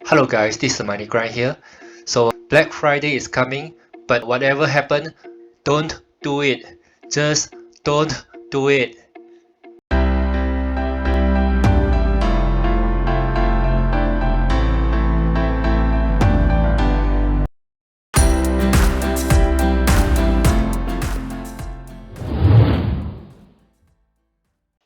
Hello guys, this is Money Grind here. So Black Friday is coming, but whatever happen, don't do it. Just don't do it.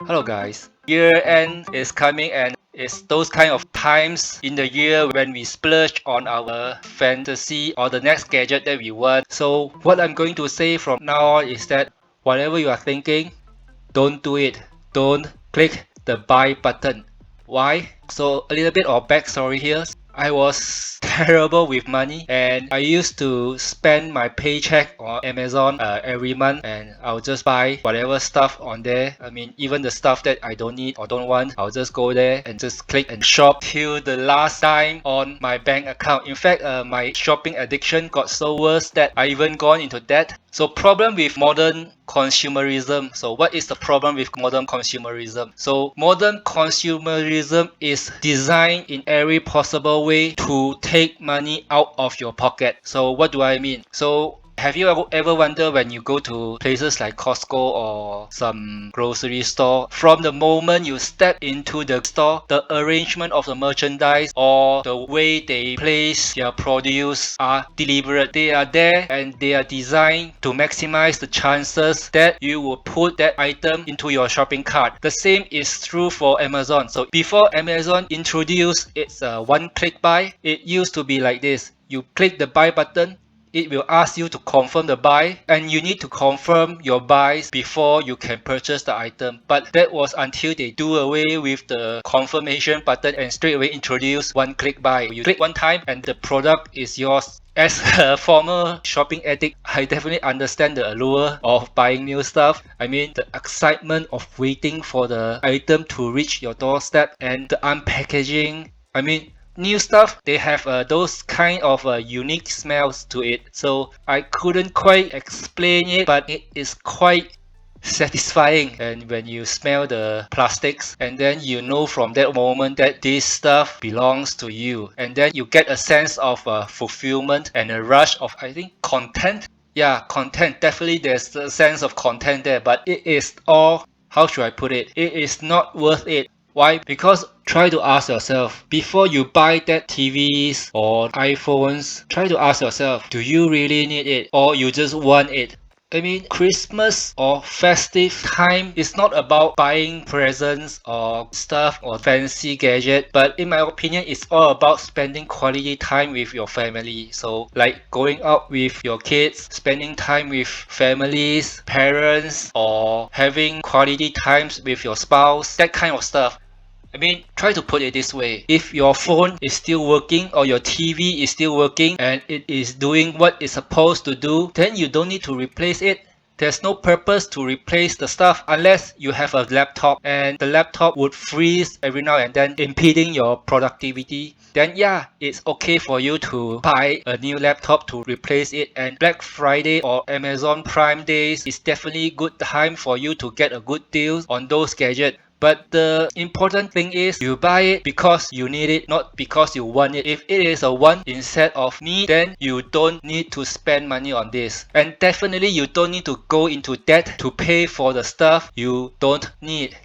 Hello guys. Year end is coming and it's those kind of times in the year when we splurge on our fantasy or the next gadget that we want. So what I'm going to say from now on is that whatever you are thinking, don't do it. Don't click the buy button. Why? So a little bit of backstory here. I was terrible with money and I used to spend my paycheck on Amazon every month, and I'll just buy whatever stuff on there. I mean, even the stuff that I don't need or don't want, I'll just go there and just click and shop till the last dime on my bank account. In fact, my shopping addiction got so worse that I even gone into debt. So problem with modern consumerism. So what is the problem with modern consumerism? So modern consumerism is designed in every possible way to take money out of your pocket. So what do I mean? So have you ever wondered when you go to places like Costco or some grocery store, from the moment you step into the store, the arrangement of the merchandise or the way they place their produce are deliberate. They are there and they are designed to maximize the chances that you will put that item into your shopping cart. The same is true for Amazon. So before Amazon introduced its one-click buy, it used to be like this. You click the buy button, it will ask you to confirm the buy, and you need to confirm your buys before you can purchase the item. But that was until they do away with the confirmation button and straight away introduce one click buy. You click one time and the product is yours. As a former shopping addict, I definitely understand the allure of buying new stuff. I mean, the excitement of waiting for the item to reach your doorstep and the unpackaging. I mean, new stuff, they have those kind of unique smells to it. So I couldn't quite explain it, but it is quite satisfying. And when you smell the plastics, and then you know from that moment that this stuff belongs to you, and then you get a sense of fulfillment and a rush of, I think, content. Yeah, content. Definitely there's a sense of content there, but it is all, how should I put it? It is not worth it. Why? Because try to ask yourself, before you buy that TVs or iPhones, try to ask yourself, do you really need it or you just want it? I mean, Christmas or festive time is not about buying presents or stuff or fancy gadget, but in my opinion, it's all about spending quality time with your family. So like going out with your kids, spending time with families, parents, or having quality times with your spouse, that kind of stuff. I mean, try to put it this way. If your phone is still working or your TV is still working and it is doing what it's supposed to do, then you don't need to replace it. There's no purpose to replace the stuff unless you have a laptop and the laptop would freeze every now and then, impeding your productivity. Then yeah, it's okay for you to buy a new laptop to replace it. And Black Friday or Amazon Prime days is definitely good time for you to get a good deal on those gadgets. But the important thing is you buy it because you need it, not because you want it. If it is a want instead of need, then you don't need to spend money on this. And definitely you don't need to go into debt to pay for the stuff you don't need.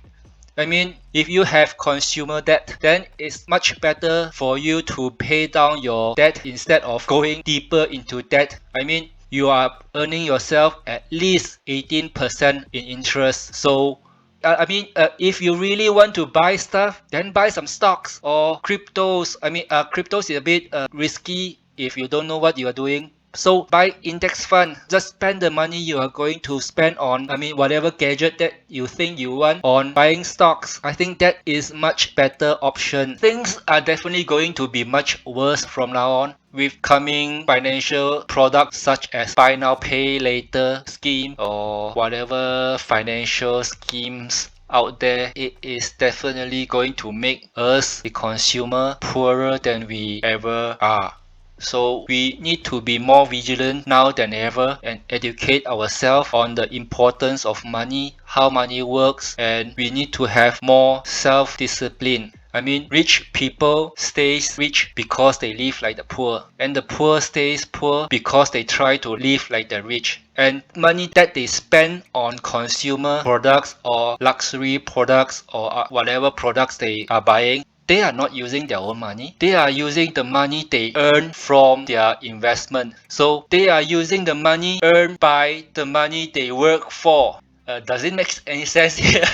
I mean, if you have consumer debt, then it's much better for you to pay down your debt instead of going deeper into debt. I mean, you are earning yourself at least 18% in interest. So if you really want to buy stuff, then buy some stocks or cryptos. I mean, cryptos is a bit risky if you don't know what you are doing. So buy index fund. Just spend the money you are going to spend on, I mean, whatever gadget that you think you want on buying stocks. I think that is much better option. Things are definitely going to be much worse from now on with coming financial products such as buy now pay later scheme or whatever financial schemes out there. It is definitely going to make us, the consumer, poorer than we ever are. So we need to be more vigilant now than ever and educate ourselves on the importance of money, how money works, and we need to have more self-discipline. I mean, rich people stays rich because they live like the poor, and the poor stays poor because they try to live like the rich. And money that they spend on consumer products or luxury products or whatever products they are buying, they are not using their own money. They are using the money they earn from their investment. So they are using the money earned by the money they work for. Does it make any sense here?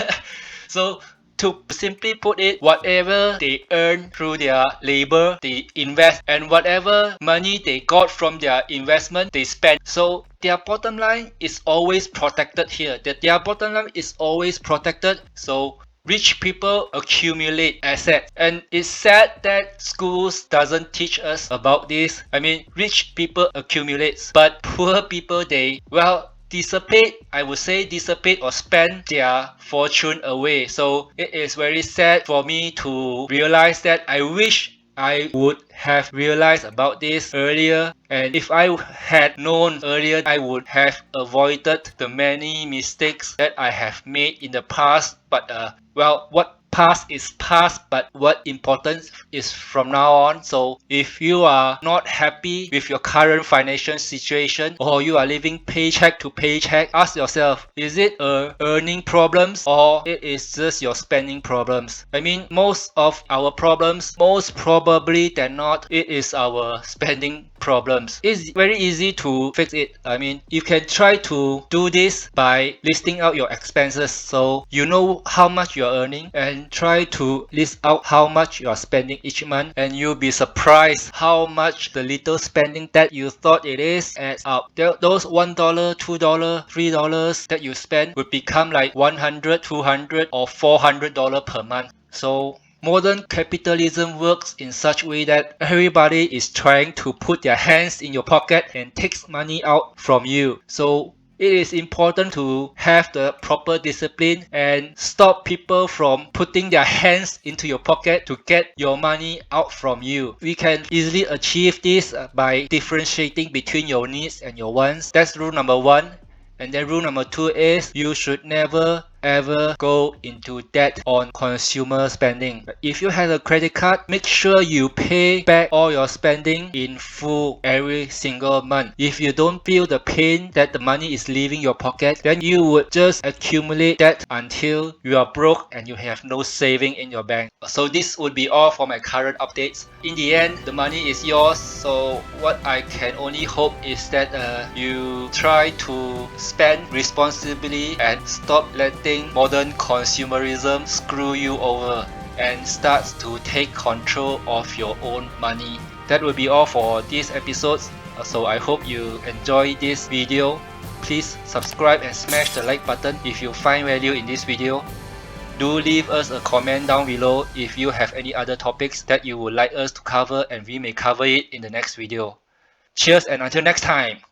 So to simply put it, whatever they earn through their labor, they invest, and whatever money they got from their investment, they spend. So their bottom line is always protected here. That their bottom line is always protected. So rich people accumulate assets, and it's sad that schools doesn't teach us about this. I mean, rich people accumulates, but poor people, they, well, dissipate, I would say dissipate or spend their fortune away. So it is very sad for me to realize that. I wish I would have realized about this earlier, and if I had known earlier, I would have avoided the many mistakes that I have made in the past. But well, what past is past, but what important is from now on. So if you are not happy with your current financial situation, or you are living paycheck to paycheck, ask yourself, is it earning problems, or it is just your spending problems? I mean, most of our problems, most probably than not, it is our spending problems. It's very easy to fix it. I mean, you can try to do this by listing out your expenses, so you know how much you're earning, and try to list out how much you are spending each month, and you'll be surprised how much the little spending that you thought it is adds up. Those $1, $2, $3 that you spend would become like $100, $200, or $400 per month. So modern capitalism works in such a way that everybody is trying to put their hands in your pocket and takes money out from you. So it is important to have the proper discipline and stop people from putting their hands into your pocket to get your money out from you. We can easily achieve this by differentiating between your needs and your wants. That's rule number one. And then rule number two is you should never ever go into debt on consumer spending. If you have a credit card, make sure you pay back all your spending in full every single month. If you don't feel the pain that the money is leaving your pocket, then you would just accumulate debt until you are broke and you have no saving in your bank. So this would be all for my current updates. In the end, the money is yours, so what I can only hope is that you try to spend responsibly and stop letting modern consumerism screw you over, and start to take control of your own money. That will be all for this episode. So I hope you enjoy this video. Please subscribe and smash the like button if you find value in this video. Do leave us a comment down below if you have any other topics that you would like us to cover, and we may cover it in the next video. Cheers, and until next time.